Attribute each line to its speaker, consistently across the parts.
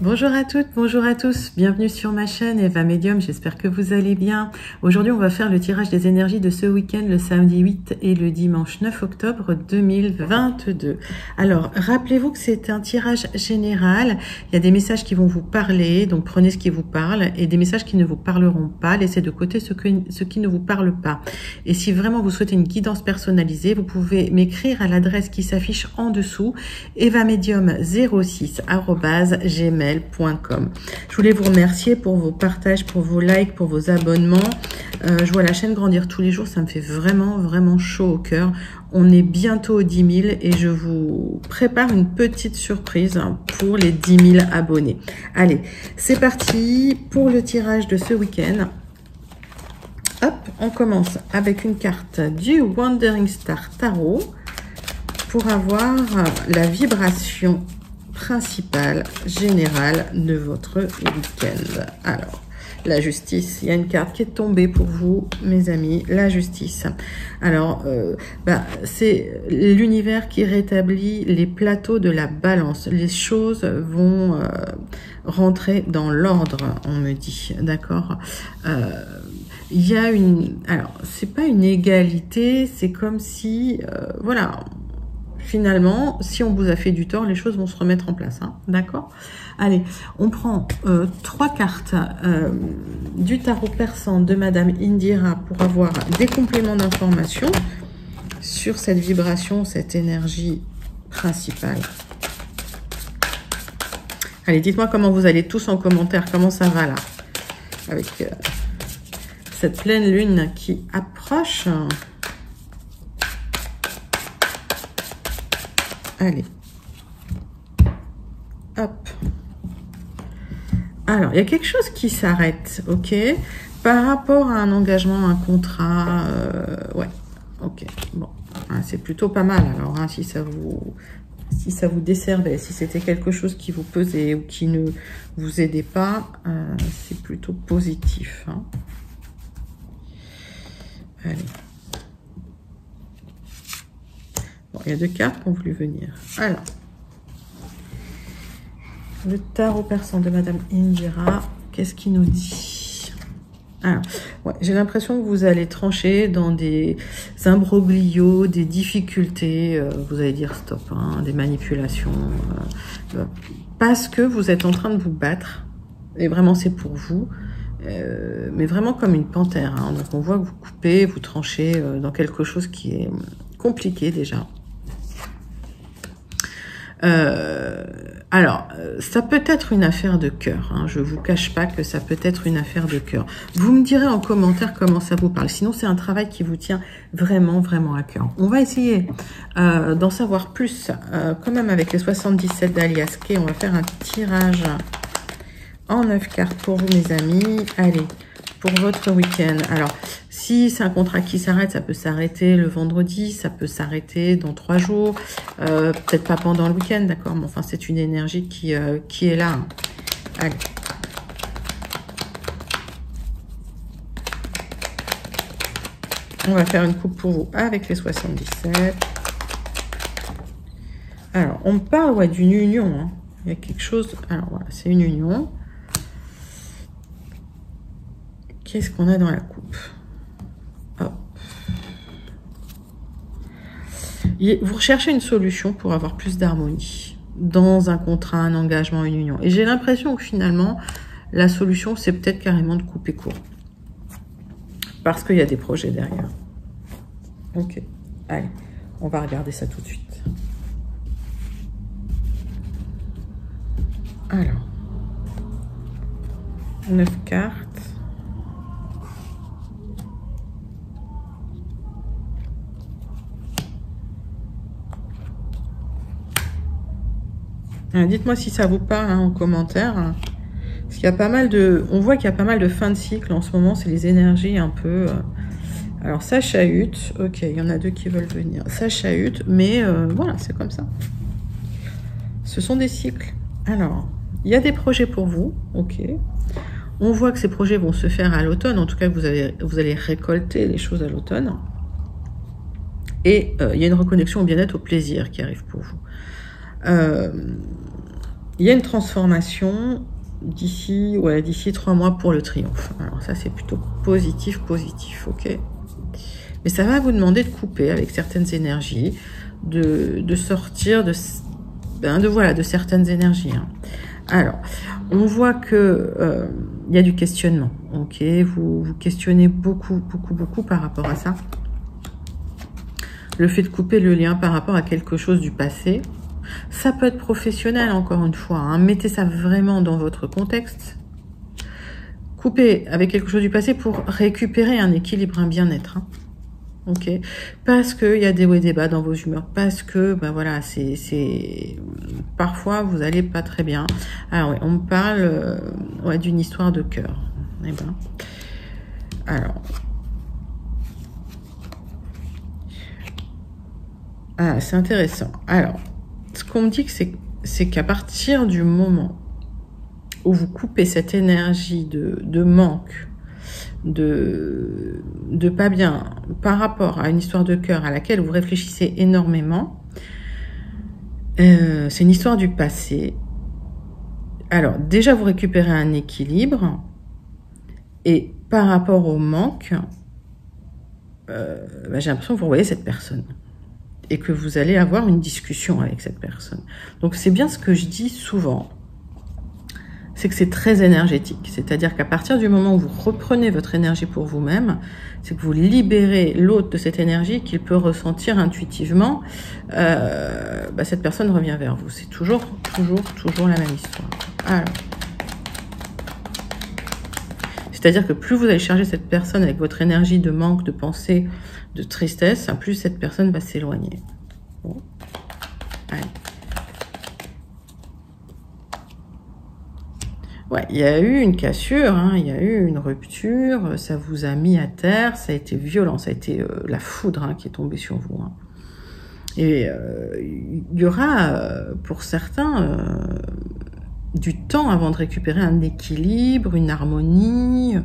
Speaker 1: Bonjour à toutes, bonjour à tous, bienvenue sur ma chaîne Eva Medium, j'espère que vous allez bien. Aujourd'hui on va faire le tirage des énergies de ce week-end, le samedi 8 et le dimanche 9 octobre 2022. Alors rappelez-vous que c'est un tirage général, il y a des messages qui vont vous parler, donc prenez ce qui vous parle, et des messages qui ne vous parleront pas, laissez de côté ce qui ne vous parle pas. Et si vraiment vous souhaitez une guidance personnalisée, vous pouvez m'écrire à l'adresse qui s'affiche en dessous, evamedium06@gmail.com. Je voulais vous remercier pour vos partages, pour vos likes, pour vos abonnements. Je vois la chaîne grandir tous les jours, ça me fait vraiment chaud au cœur. On est bientôt aux 10 000 et je vous prépare une petite surprise pour les 10 000 abonnés. Allez, c'est parti pour le tirage de ce week-end. Hop, on commence avec une carte du Wandering Star Tarot pour avoir la vibration principale générale de votre week-end. Alors, la justice, il y a une carte qui est tombée pour vous, mes amis, la justice. Alors, c'est l'univers qui rétablit les plateaux de la balance. Les choses vont rentrer dans l'ordre, on me dit, d'accord. Il y a une... Alors, c'est pas une égalité, c'est comme si... voilà... Finalement, si on vous a fait du tort, les choses vont se remettre en place, hein, d'accord? Allez, on prend 3 cartes du tarot persan de Madame Indira pour avoir des compléments d'information sur cette vibration, cette énergie principale. Allez, dites-moi comment vous allez tous en commentaire, comment ça va là, avec cette pleine lune qui approche. Allez, hop. Alors, il y a quelque chose qui s'arrête, ok, par rapport à un engagement, un contrat, ouais, ok, bon, hein, c'est plutôt pas mal. Alors, hein, si ça vous desservait, si c'était quelque chose qui vous pesait ou qui ne vous aidait pas, c'est plutôt positif, hein. Allez. Bon, il y a 2 cartes qui ont voulu venir. Alors, le tarot persan de Madame Indira, qu'est-ce qu'il nous dit? Alors, ouais, j'ai l'impression que vous allez trancher dans des imbroglios, des difficultés, vous allez dire stop, hein, des manipulations, parce que vous êtes en train de vous battre, et vraiment c'est pour vous, mais vraiment comme une panthère, hein. Donc on voit que vous coupez, vous tranchez dans quelque chose qui est compliqué déjà. Alors, ça peut être une affaire de cœur, hein. Je vous cache pas que ça peut être une affaire de cœur. Vous me direz en commentaire comment ça vous parle. Sinon, c'est un travail qui vous tient vraiment à cœur. On va essayer d'en savoir plus quand même avec les 77 d'Alias Kay. On va faire un tirage en 9 cartes pour vous, mes amis. Allez, pour votre week-end. Alors, si c'est un contrat qui s'arrête, ça peut s'arrêter le vendredi, ça peut s'arrêter dans 3 jours, peut-être pas pendant le week-end, d'accord, mais enfin, c'est une énergie qui est là, hein. Allez. On va faire une coupe pour vous avec les 77. Alors, on me parle, ouais, d'une union, hein. Il y a quelque chose... Alors, voilà, c'est une union. Qu'est-ce qu'on a dans la coupe? Hop. Vous recherchez une solution pour avoir plus d'harmonie dans un contrat, un engagement, une union. Et j'ai l'impression que finalement, la solution, c'est peut-être carrément de couper court. Parce qu'il y a des projets derrière. Ok. Allez, on va regarder ça tout de suite. Alors. 9 cartes. Dites-moi si ça vous parle, hein, en commentaire. Parce qu'il y a pas mal de... On voit qu'il y a pas mal de fin de cycle en ce moment. C'est les énergies un peu... Alors, ça chahute. Ok, il y en a 2 qui veulent venir. Ça chahute, mais voilà, c'est comme ça. Ce sont des cycles. Alors, il y a des projets pour vous. Ok. On voit que ces projets vont se faire à l'automne. En tout cas, vous allez récolter les choses à l'automne. Et il y a une reconnexion au bien-être, au plaisir qui arrive pour vous. il y a une transformation d'ici, ouais, d'ici 3 mois pour le triomphe. Alors ça, c'est plutôt positif, ok. Mais ça va vous demander de couper avec certaines énergies, de sortir de certaines énergies. Hein. Alors, on voit que il y a du questionnement. Ok, vous questionnez beaucoup par rapport à ça. Le fait de couper le lien par rapport à quelque chose du passé. Ça peut être professionnel, encore une fois. Hein. Mettez ça vraiment dans votre contexte. Coupez avec quelque chose du passé pour récupérer un équilibre, un bien-être. Hein. Ok, parce qu'il y a des hauts et des bas dans vos humeurs, parce que ben voilà, c'est parfois vous allez pas très bien. Alors oui, on me parle ouais, d'une histoire de cœur. Eh ben, alors, ah, c'est intéressant. Alors, ce qu'on me dit, c'est qu'à partir du moment où vous coupez cette énergie de manque, de pas bien par rapport à une histoire de cœur à laquelle vous réfléchissez énormément, c'est une histoire du passé. Alors déjà vous récupérez un équilibre et par rapport au manque, j'ai l'impression que vous revoyez cette personne et que vous allez avoir une discussion avec cette personne. Donc c'est bien ce que je dis souvent, c'est que c'est très énergétique. C'est-à-dire qu'à partir du moment où vous reprenez votre énergie pour vous-même, c'est que vous libérez l'autre de cette énergie qu'il peut ressentir intuitivement. Cette personne revient vers vous. C'est toujours la même histoire. Alors, c'est-à-dire que plus vous allez charger cette personne avec votre énergie de manque, de pensée, de tristesse, plus cette personne va s'éloigner. Bon. Allez. Ouais, il y a eu une cassure, hein, il y a eu une rupture, ça vous a mis à terre, ça a été violent, ça a été la foudre hein, qui est tombée sur vous. Hein. Et il y aura, pour certains, du temps avant de récupérer un équilibre, une harmonie.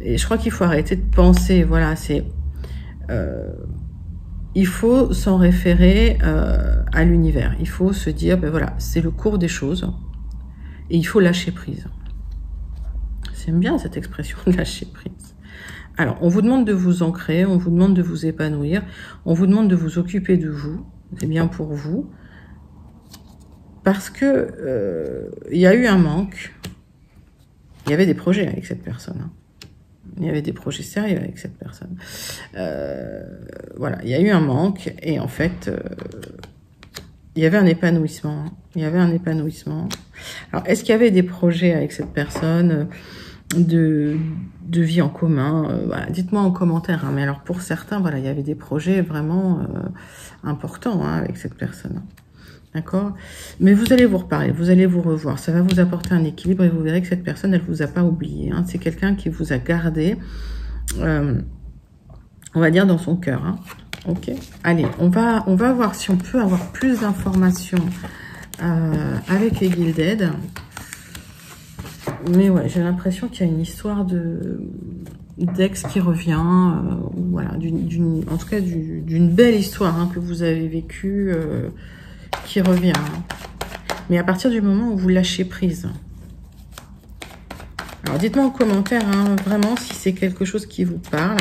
Speaker 1: Et je crois qu'il faut arrêter de penser, voilà, c'est... il faut s'en référer à l'univers. Il faut se dire, ben voilà, c'est le cours des choses et il faut lâcher prise. J'aime bien cette expression de lâcher prise. Alors, on vous demande de vous ancrer, on vous demande de vous épanouir, on vous demande de vous occuper de vous. C'est bien pour vous. Parce que il y a eu un manque. Il y avait des projets avec cette personne. Hein. Il y avait des projets sérieux avec cette personne. Voilà, il y a eu un manque et en fait, il y avait un épanouissement. Il y avait un épanouissement. Alors, est-ce qu'il y avait des projets avec cette personne de vie en commun voilà, dites-moi en commentaire. Hein, mais alors, pour certains, voilà, il y avait des projets vraiment importants hein, avec cette personne. D'accord? Mais vous allez vous reparler, vous allez vous revoir. Ça va vous apporter un équilibre et vous verrez que cette personne, elle ne vous a pas oublié. Hein. C'est quelqu'un qui vous a gardé, on va dire, dans son cœur. Hein. Ok? Allez, on va voir si on peut avoir plus d'informations avec les Gilded. Mais ouais, j'ai l'impression qu'il y a une histoire d'ex qui revient. Voilà, en tout cas, d'une belle histoire hein, que vous avez vécue. Qui revient. Mais à partir du moment où vous lâchez prise. Alors, dites-moi en commentaire, hein, vraiment, si c'est quelque chose qui vous parle.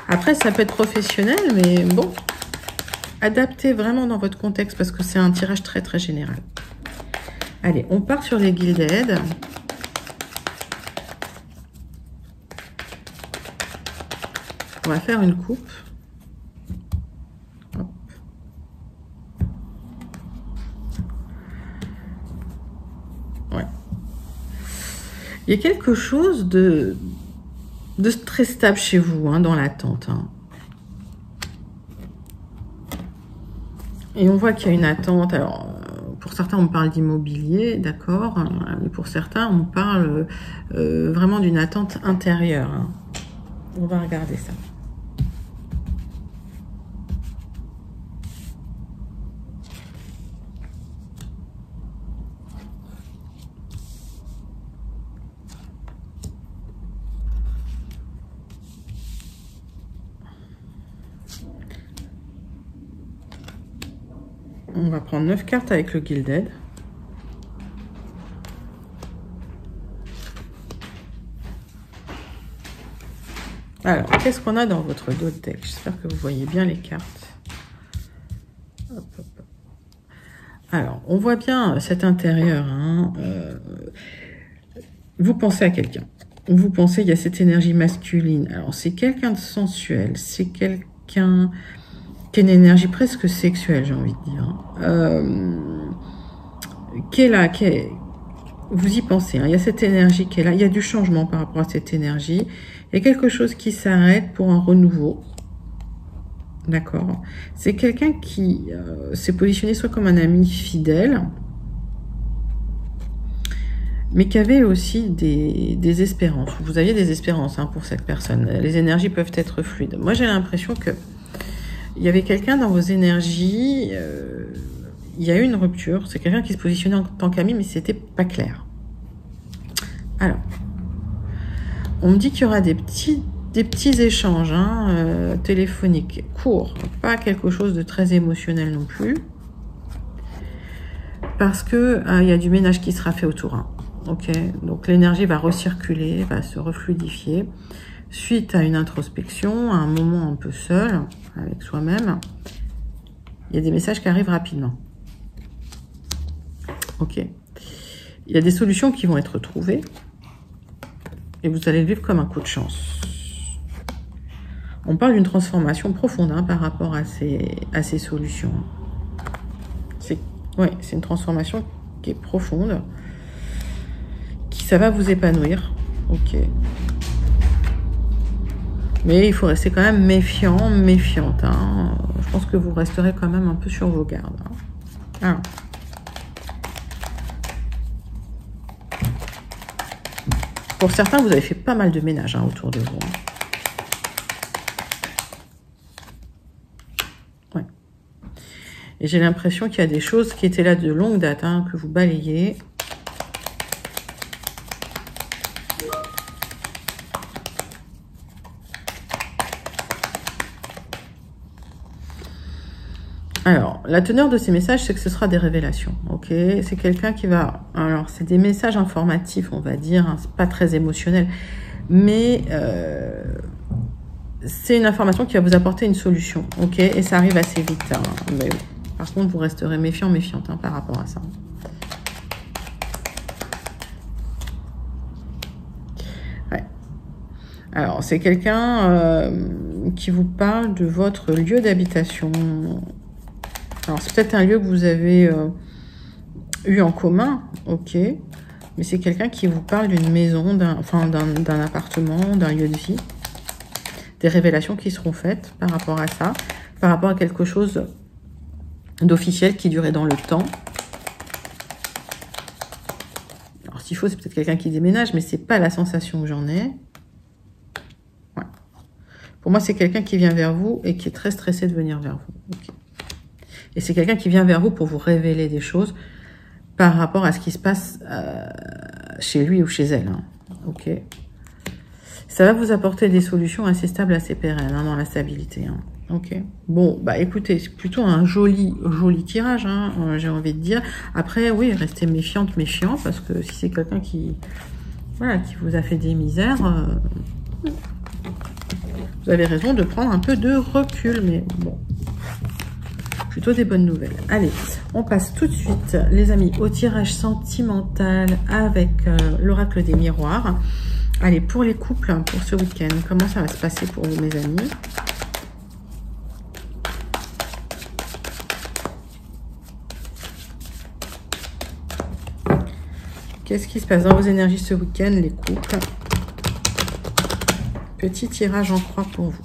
Speaker 1: Après, ça peut être professionnel, mais bon, adaptez vraiment dans votre contexte parce que c'est un tirage très, très général. Allez, on part sur les Gilded. On va faire une coupe. Il y a quelque chose de très stable chez vous, hein, dans l'attente. Hein. Et on voit qu'il y a une attente. Alors, pour certains, on parle d'immobilier, d'accord. Mais pour certains, on parle vraiment d'une attente intérieure. Hein. On va regarder ça. On va prendre 9 cartes avec le Gilded. Alors, qu'est-ce qu'on a dans votre dos de deck? J'espère que vous voyez bien les cartes. Hop, hop, hop. Alors, on voit bien cet intérieur. Hein, vous pensez à quelqu'un. Vous pensez, il y a cette énergie masculine. Alors, c'est quelqu'un de sensuel. C'est quelqu'un qui a une énergie presque sexuelle, j'ai envie de dire. Qui est là, vous y pensez. Hein, il y a cette énergie qui est là. Il y a du changement par rapport à cette énergie. Il y a quelque chose qui s'arrête pour un renouveau. D'accord. C'est quelqu'un qui s'est positionné soit comme un ami fidèle, mais qui avait aussi des espérances. Vous aviez des espérances hein, pour cette personne. Les énergies peuvent être fluides. Moi, j'ai l'impression que il y avait quelqu'un dans vos énergies, il y a eu une rupture. C'est quelqu'un qui se positionnait en tant qu'ami, mais c'était pas clair. Alors, on me dit qu'il y aura des petits échanges hein, téléphoniques, courts, pas quelque chose de très émotionnel non plus, parce que il y a du ménage qui sera fait autour. Hein. Ok, donc l'énergie va recirculer, va se refluidifier suite à une introspection, à un moment un peu seul avec soi-même. Il y a des messages qui arrivent rapidement. Ok, il y a des solutions qui vont être trouvées et vous allez le vivre comme un coup de chance. On parle d'une transformation profonde hein, par rapport à ces solutions. C'est une transformation qui est profonde, ça va vous épanouir. Ok. Mais il faut rester quand même méfiant, méfiante. Hein. Je pense que vous resterez quand même un peu sur vos gardes. Hein. Alors. Pour certains, vous avez fait pas mal de ménage hein, autour de vous. Ouais. Et j'ai l'impression qu'il y a des choses qui étaient là de longue date, hein, que vous balayez. Alors, la teneur de ces messages, c'est que ce sera des révélations, ok? C'est quelqu'un qui va... Alors, c'est des messages informatifs, on va dire, hein, c'est pas très émotionnel, mais c'est une information qui va vous apporter une solution, ok? Et ça arrive assez vite, hein, mais par contre, vous resterez méfiant, méfiante hein, par rapport à ça. Ouais. Alors, c'est quelqu'un qui vous parle de votre lieu d'habitation. Alors, c'est peut-être un lieu que vous avez eu en commun, ok, mais c'est quelqu'un qui vous parle d'une maison, d'un appartement, d'un lieu de vie, des révélations qui seront faites par rapport à ça, par rapport à quelque chose d'officiel qui durait dans le temps. Alors, s'il faut, c'est peut-être quelqu'un qui déménage, mais c'est pas la sensation que j'en ai. Ouais. Pour moi, c'est quelqu'un qui vient vers vous et qui est très stressé de venir vers vous. Okay. Et c'est quelqu'un qui vient vers vous pour vous révéler des choses par rapport à ce qui se passe chez lui ou chez elle. Hein. Ok. Ça va vous apporter des solutions assez stables, assez pérennes hein, dans la stabilité. Hein. Ok. Bon, bah écoutez, c'est plutôt un joli tirage, hein, j'ai envie de dire. Après, oui, restez méfiante, méfiant, parce que si c'est quelqu'un qui vous a fait des misères, vous avez raison de prendre un peu de recul, mais bon. Plutôt des bonnes nouvelles. Allez, on passe tout de suite, les amis, au tirage sentimental avec l'oracle des miroirs. Allez, pour les couples, pour ce week-end, comment ça va se passer pour vous, mes amis? Qu'est-ce qui se passe dans vos énergies ce week-end, les couples? Petit tirage en croix pour vous.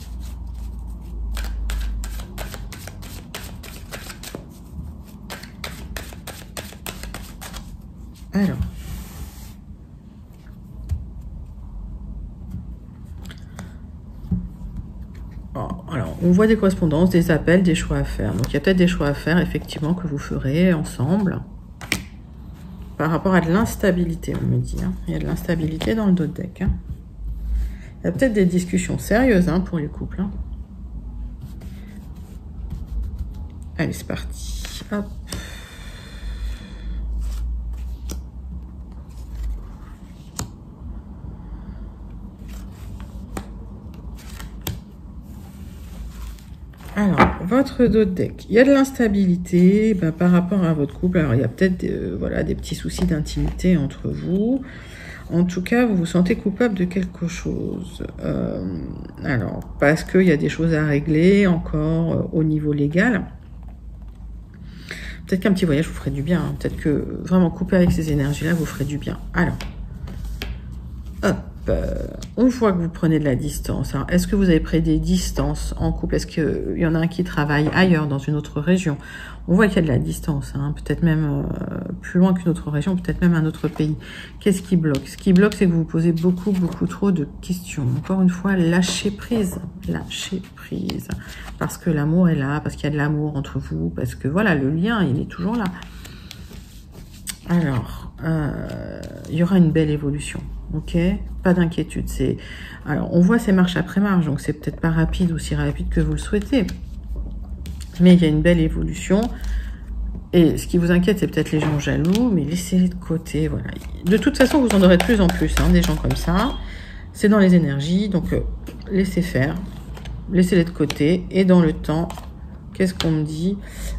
Speaker 1: Alors, on voit des correspondances, des appels, des choix à faire. Donc, il y a peut-être des choix à faire, effectivement, que vous ferez ensemble. Par rapport à de l'instabilité, on me dit. Hein. Il y a de l'instabilité dans le dos de deck. Hein. Il y a peut-être des discussions sérieuses hein, pour les couples. Hein. Allez, c'est parti. Hop. Alors, votre dos de deck, il y a de l'instabilité par rapport à votre couple. Alors, il y a peut-être voilà, des petits soucis d'intimité entre vous. En tout cas, vous vous sentez coupable de quelque chose. Alors, parce qu'il y a des choses à régler encore au niveau légal. Peut-être qu'un petit voyage vous ferait du bien. Hein. Peut-être que vraiment couper avec ces énergies-là vous ferait du bien. Alors, hop. On voit que vous prenez de la distance. Alors, est-ce que vous avez pris des distances en couple? Est-ce qu'il y en a un qui travaille ailleurs, dans une autre région? On voit qu'il y a de la distance, hein, peut-être même plus loin qu'une autre région, peut-être même un autre pays. Qu'est-ce qui bloque? Ce qui bloque, c'est que vous vous posez beaucoup trop de questions. Encore une fois, lâchez prise. Lâchez prise. Parce que l'amour est là, parce qu'il y a de l'amour entre vous, parce que voilà, le lien, il est toujours là. Alors, il y aura une belle évolution. Ok, pas d'inquiétude. Alors, on voit ces marches après marche, donc c'est peut-être pas rapide, aussi rapide que vous le souhaitez. Mais il y a une belle évolution. Et ce qui vous inquiète, c'est peut-être les gens jaloux, mais laissez-les de côté. Voilà. De toute façon, vous en aurez de plus en plus, hein, des gens comme ça. C'est dans les énergies, donc laissez faire. Laissez-les de côté. Et dans le temps, qu'est-ce qu'on me dit?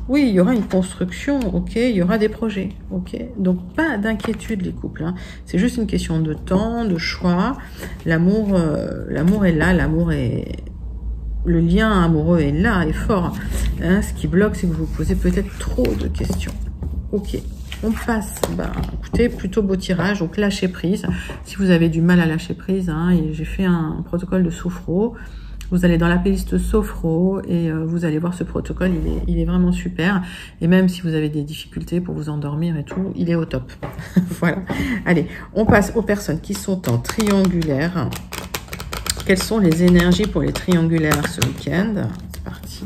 Speaker 1: Oui, il y aura une construction, ok, il y aura des projets, ok. Donc, pas d'inquiétude, les couples. Hein. C'est juste une question de temps, de choix. L'amour est là, l'amour est... Le lien amoureux est là, est fort. Hein, ce qui bloque, c'est que vous vous posez peut-être trop de questions. Ok, on passe. Écoutez, plutôt beau tirage, donc lâchez prise. Si vous avez du mal à lâcher prise, hein, j'ai fait un protocole de sophro. Vous allez dans la playlist Sophro et vous allez voir ce protocole, il est vraiment super. Et même si vous avez des difficultés pour vous endormir et tout, il est au top. Voilà. Allez, on passe aux personnes qui sont en triangulaire. Quelles sont les énergies pour les triangulaires ce week-end? C'est parti.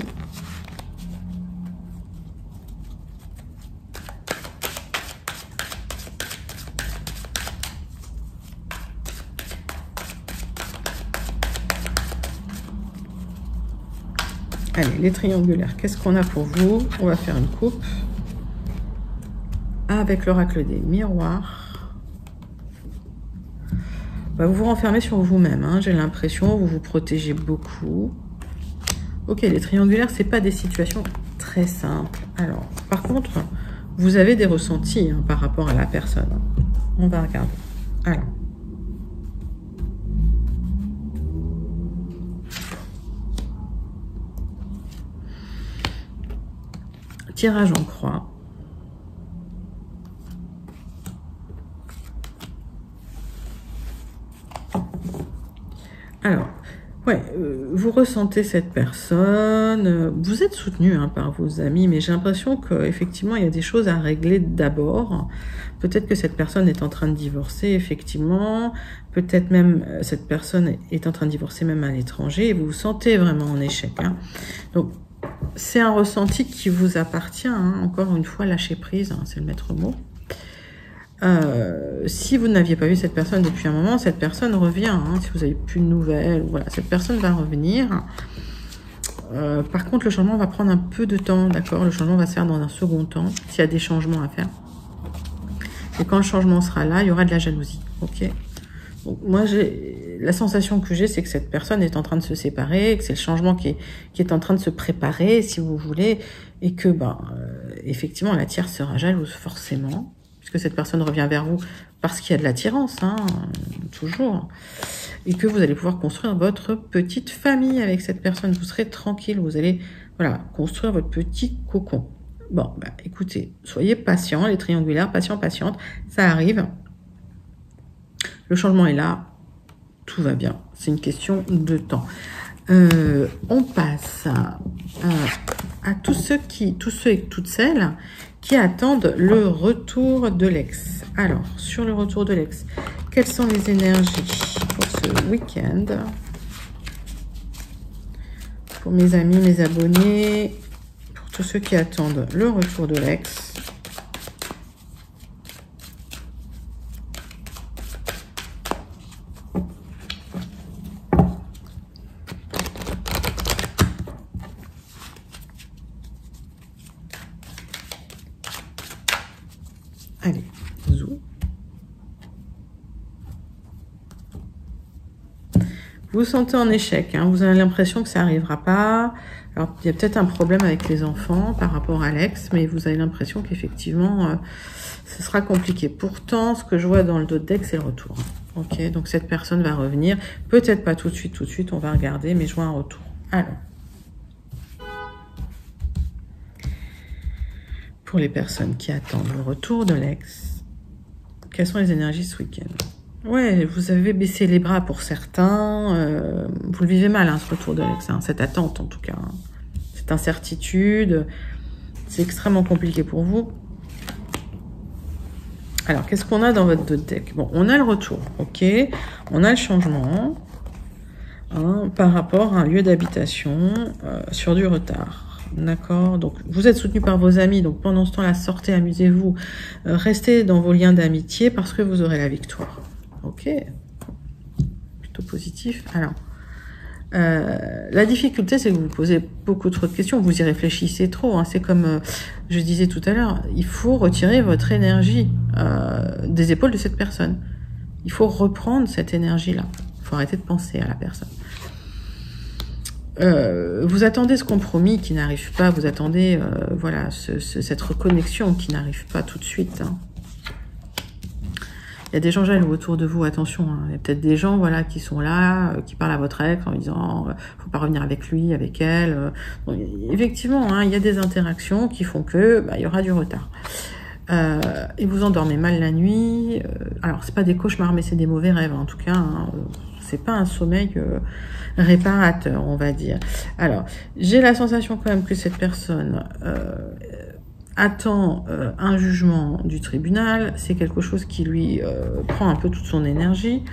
Speaker 1: Allez, les triangulaires, qu'est-ce qu'on a pour vous? On va faire une coupe avec l'oracle des miroirs. Vous vous renfermez sur vous-même, hein, j'ai l'impression, vous vous protégez beaucoup. Ok, les triangulaires, c'est pas des situations très simples. Alors, par contre, vous avez des ressentis hein, par rapport à la personne. On va regarder. Alors. Tirage en croix. Alors, ouais, vous ressentez cette personne, vous êtes soutenu hein, par vos amis, mais j'ai l'impression qu'effectivement, il y a des choses à régler d'abord. Peut-être que cette personne est en train de divorcer, effectivement. Peut-être même cette personne est en train de divorcer même à l'étranger et vous vous sentez vraiment en échec. Hein. Donc, c'est un ressenti qui vous appartient. Hein. Encore une fois, lâcher prise, hein, c'est le maître mot. Si vous n'aviez pas vu cette personne depuis un moment, cette personne revient. Hein, si vous n'avez plus de nouvelles, voilà, cette personne va revenir. Par contre, le changement va prendre un peu de temps, d'accord? Le changement va se faire dans un second temps, s'il y a des changements à faire. Et quand le changement sera là, il y aura de la jalousie, ok? Donc, moi, la sensation que j'ai, c'est que cette personne est en train de se séparer, que c'est le changement qui est en train de se préparer, si vous voulez, et que, effectivement, la tierce sera jalouse, forcément. Puisque cette personne revient vers vous parce qu'il y a de l'attirance, hein, toujours, et que vous allez pouvoir construire votre petite famille avec cette personne. Vous serez tranquille, vous allez voilà, construire votre petit cocon. Bon, écoutez, soyez patients, les triangulaires, patiente, ça arrive. Le changement est là, tout va bien, c'est une question de temps. On passe à tous ceux et toutes celles qui attendent le retour de l'ex. Alors, sur le retour de l'ex, quelles sont les énergies pour ce week-end? Pour mes amis, mes abonnés, pour tous ceux qui attendent le retour de l'ex. Allez, zou. Vous vous sentez en échec, hein, vous avez l'impression que ça n'arrivera pas. Alors, il y a peut-être un problème avec les enfants par rapport à l'ex, mais vous avez l'impression qu'effectivement, ce sera compliqué. Pourtant, ce que je vois dans le dos de deck, c'est le retour. Ok, donc cette personne va revenir. Peut-être pas tout de suite, on va regarder, mais je vois un retour. Alors, pour les personnes qui attendent le retour de l'ex, quelles sont les énergies ce week-end? Ouais, vous avez baissé les bras pour certains. Vous le vivez mal, hein, ce retour de l'ex, hein, cette attente en tout cas. Hein. Cette incertitude, c'est extrêmement compliqué pour vous. Alors, qu'est-ce qu'on a dans votre deck? Bon, on a le retour, ok. On a le changement hein, par rapport à un lieu d'habitation sur du retard. D'accord, donc vous êtes soutenu par vos amis, donc pendant ce temps-là, sortez, amusez-vous, restez dans vos liens d'amitié parce que vous aurez la victoire. Ok, plutôt positif. Alors, la difficulté, c'est que vous vous posez beaucoup trop de questions, vous y réfléchissez trop. Hein. C'est comme je disais tout à l'heure, il faut retirer votre énergie des épaules de cette personne. Il faut reprendre cette énergie-là. Il faut arrêter de penser à la personne. Vous attendez ce compromis qui n'arrive pas, vous attendez voilà, cette reconnexion qui n'arrive pas tout de suite. Hein. Il y a des gens jaloux autour de vous, attention. Hein. Il y a peut-être des gens voilà, qui sont là, qui parlent à votre ex en disant faut pas revenir avec lui, avec elle. Donc, effectivement, hein, il y a des interactions qui font que il y aura du retard. Et vous endormez mal la nuit. Alors, c'est pas des cauchemars, mais c'est des mauvais rêves en tout cas. Hein. C'est pas un sommeil réparateur, on va dire. Alors, j'ai la sensation quand même que cette personne attend un jugement du tribunal. C'est quelque chose qui lui prend un peu toute son énergie.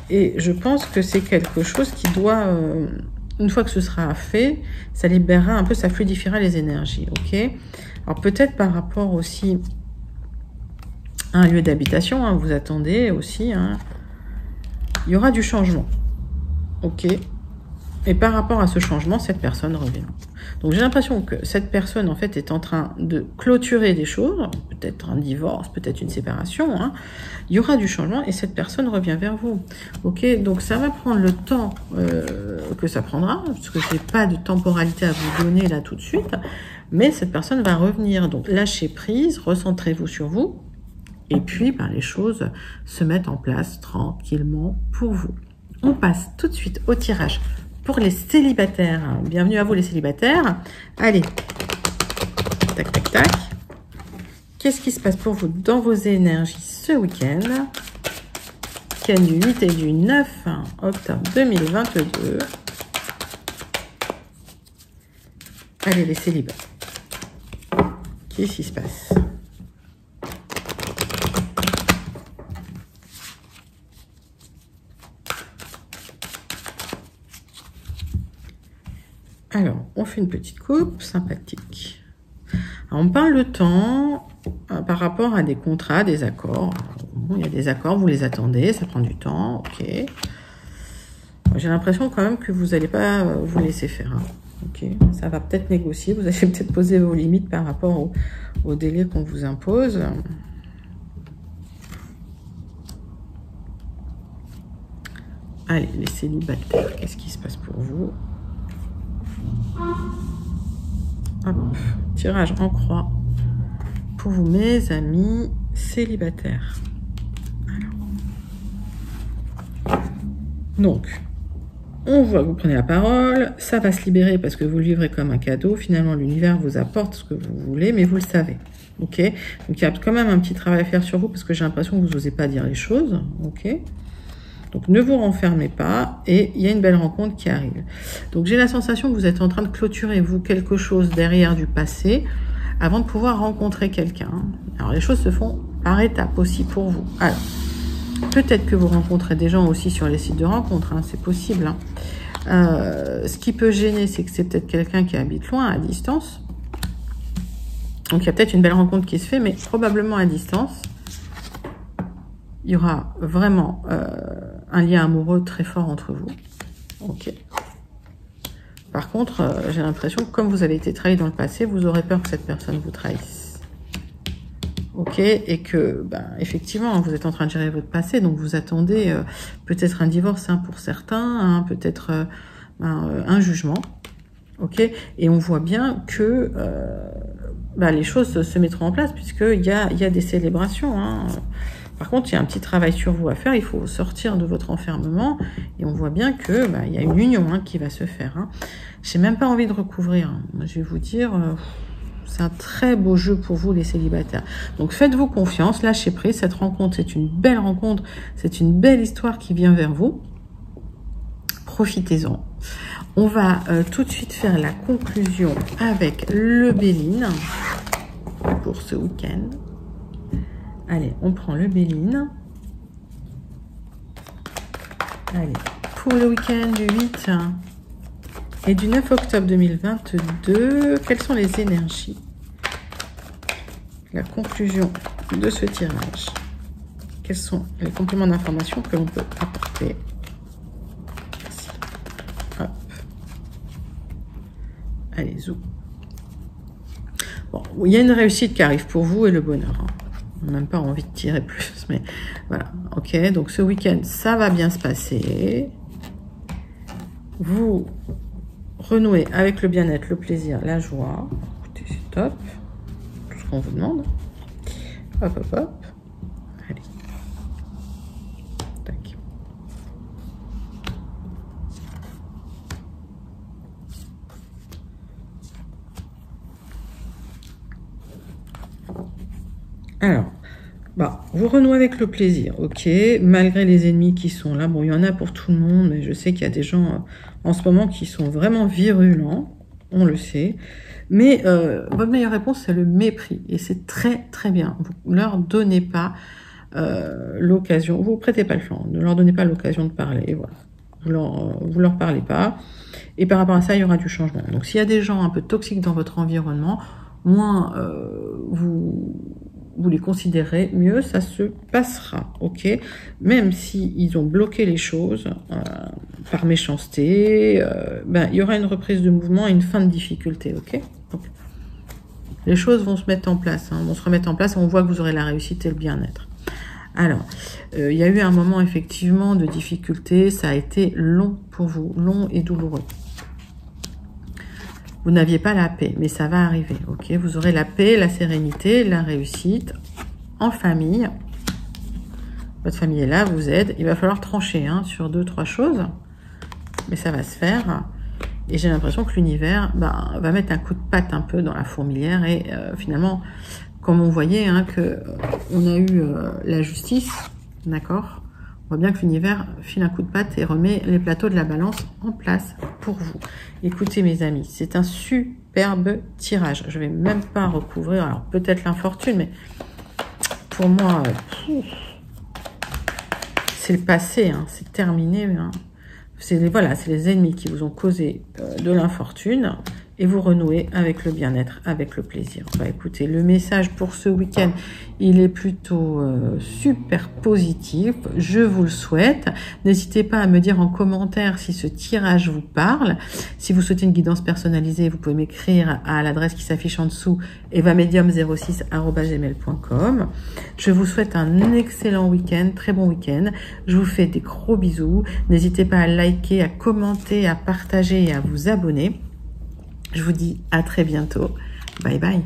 Speaker 1: Et je pense que c'est quelque chose qui doit, une fois que ce sera fait, ça libérera un peu, ça fluidifiera les énergies, ok? Alors peut-être par rapport aussi à un lieu d'habitation, hein, vous attendez aussi, hein, il y aura du changement, ok? Et par rapport à ce changement, cette personne revient. Donc j'ai l'impression que cette personne en fait est en train de clôturer des choses, peut-être un divorce, peut-être une séparation. Hein. Il y aura du changement et cette personne revient vers vous. Ok, donc ça va prendre le temps que ça prendra, parce que je n'ai pas de temporalité à vous donner là tout de suite. Mais cette personne va revenir. Donc lâchez prise, recentrez-vous sur vous, et puis les choses se mettent en place tranquillement pour vous. On passe tout de suite au tirage. Pour les célibataires, bienvenue à vous les célibataires. Allez, tac, tac, tac. Qu'est-ce qui se passe pour vous dans vos énergies ce week-end? Qui est du 8 et du 9 octobre 2022. Allez les célibataires. Qu'est-ce qui se passe? Alors, on fait une petite coupe sympathique. Alors, on parle de temps par rapport à des contrats, des accords. Bon, il y a des accords, vous les attendez, ça prend du temps, ok. J'ai l'impression quand même que vous n'allez pas vous laisser faire. Hein. Ok, ça va peut-être négocier, vous allez peut-être poser vos limites par rapport au délai qu'on vous impose. Allez, les célibataires, qu'est-ce qui se passe pour vous? Hop, tirage en croix pour vous, mes amis célibataires. Alors. Donc, on voit que vous prenez la parole, ça va se libérer parce que vous le vivrez comme un cadeau. Finalement, l'univers vous apporte ce que vous voulez, mais vous le savez. Ok? Donc, il y a quand même un petit travail à faire sur vous parce que j'ai l'impression que vous n'osez pas dire les choses. Ok? Donc, ne vous renfermez pas et il y a une belle rencontre qui arrive. Donc, j'ai la sensation que vous êtes en train de clôturer, vous, quelque chose derrière du passé avant de pouvoir rencontrer quelqu'un. Alors, les choses se font par étapes aussi pour vous. Alors, peut-être que vous rencontrez des gens aussi sur les sites de rencontres, hein, c'est possible. Hein. Ce qui peut gêner, c'est que c'est peut-être quelqu'un qui habite loin, à distance. Donc, il y a peut-être une belle rencontre qui se fait, mais probablement à distance. Il y aura vraiment un lien amoureux très fort entre vous. Ok. Par contre, j'ai l'impression que comme vous avez été trahi dans le passé, vous aurez peur que cette personne vous trahisse. Ok, et que, ben, effectivement, vous êtes en train de gérer votre passé, donc vous attendez peut-être un divorce pour certains, hein, peut-être un jugement. Ok, et on voit bien que les choses se mettront en place puisqu'il y a des célébrations. Hein. Par contre, il y a un petit travail sur vous à faire. Il faut sortir de votre enfermement et on voit bien que il y a une union qui va se faire. Hein. J'ai même pas envie de recouvrir. Hein. Je vais vous dire, c'est un très beau jeu pour vous les célibataires. Donc faites-vous confiance, lâchez prise. Cette rencontre, c'est une belle rencontre, c'est une belle histoire qui vient vers vous. Profitez-en. On va tout de suite faire la conclusion avec le Béline pour ce week-end. Allez, on prend le Béline. Allez, pour le week-end du 8 et du 9 octobre 2022, quelles sont les énergies? La conclusion de ce tirage. Quels sont les compléments d'information que l'on peut apporter? Hop. Allez, zou. Bon, il y a une réussite qui arrive pour vous et le bonheur. Hein. Même pas envie de tirer plus, mais voilà. Ok, donc ce week-end, ça va bien se passer. Vous renouez avec le bien-être, le plaisir, la joie. Écoutez, c'est top. Tout ce qu'on vous demande. Hop, hop, hop. Allez. Tac. Alors, vous renouez avec le plaisir, ok, malgré les ennemis qui sont là. Bon, il y en a pour tout le monde, mais je sais qu'il y a des gens en ce moment qui sont vraiment virulents, on le sait. Mais votre meilleure réponse, c'est le mépris, et c'est très très bien. Vous leur donnez pas l'occasion, vous prêtez pas le flanc, ne leur donnez pas l'occasion de parler, voilà. Vous leur parlez pas, et par rapport à ça, il y aura du changement. Donc, s'il y a des gens un peu toxiques dans votre environnement, moins vous les considérez, mieux ça se passera, ok? Même si ils ont bloqué les choses par méchanceté, il y aura une reprise de mouvement et une fin de difficulté, ok? Donc, les choses vont se mettre en place, vont se remettre en place, et on voit que vous aurez la réussite et le bien-être. Alors, il y a eu un moment effectivement de difficulté, ça a été long pour vous, long et douloureux. Vous n'aviez pas la paix, mais ça va arriver, ok? Vous aurez la paix, la sérénité, la réussite en famille. Votre famille est là, vous aide. Il va falloir trancher sur 2-3 choses, mais ça va se faire. Et j'ai l'impression que l'univers va mettre un coup de patte un peu dans la fourmilière. Et finalement, comme on voyait que on a eu la justice, d'accord? On voit bien que l'univers file un coup de patte et remet les plateaux de la balance en place pour vous. Écoutez mes amis, c'est un superbe tirage. Je vais même pas recouvrir, alors peut-être l'infortune, mais pour moi, c'est le passé, c'est terminé. C'est les ennemis qui vous ont causé de l'infortune. Et vous renouez avec le bien-être, avec le plaisir. Écoutez, le message pour ce week-end, il est plutôt super positif. Je vous le souhaite. N'hésitez pas à me dire en commentaire si ce tirage vous parle. Si vous souhaitez une guidance personnalisée, vous pouvez m'écrire à l'adresse qui s'affiche en dessous, evamedium06@gmail.com. Je vous souhaite un excellent week-end, très bon week-end. Je vous fais des gros bisous. N'hésitez pas à liker, à commenter, à partager et à vous abonner. Je vous dis à très bientôt. Bye bye.